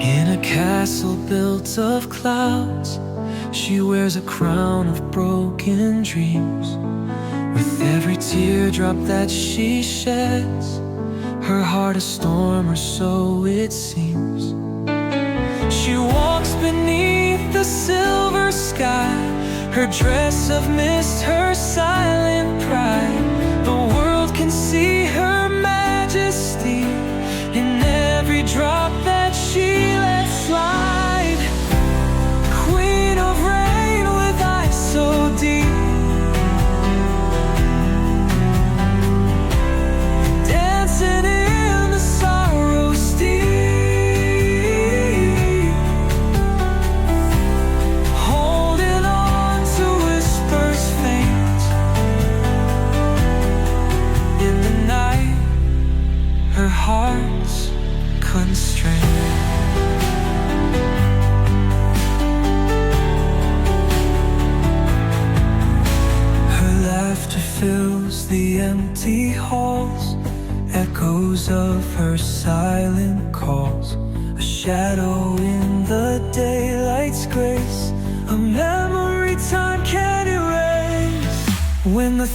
In a castle built of clouds, she wears a crown of broken dreams. With every teardrop that she sheds, her heart a storm, or so it seems. She walks beneath the silver sky, her dress of mist, her silent pride. The world can see her majesty in every drop that she lets slide. Queen of rain with eyes so deep, dancing in the sorrow steep, holding on to whispers faint. In the night, her heart's constrained. Her laughter fills the empty halls, echoes of her silent calls. A shadow in the daylight's grace, a memory time can't erase. When the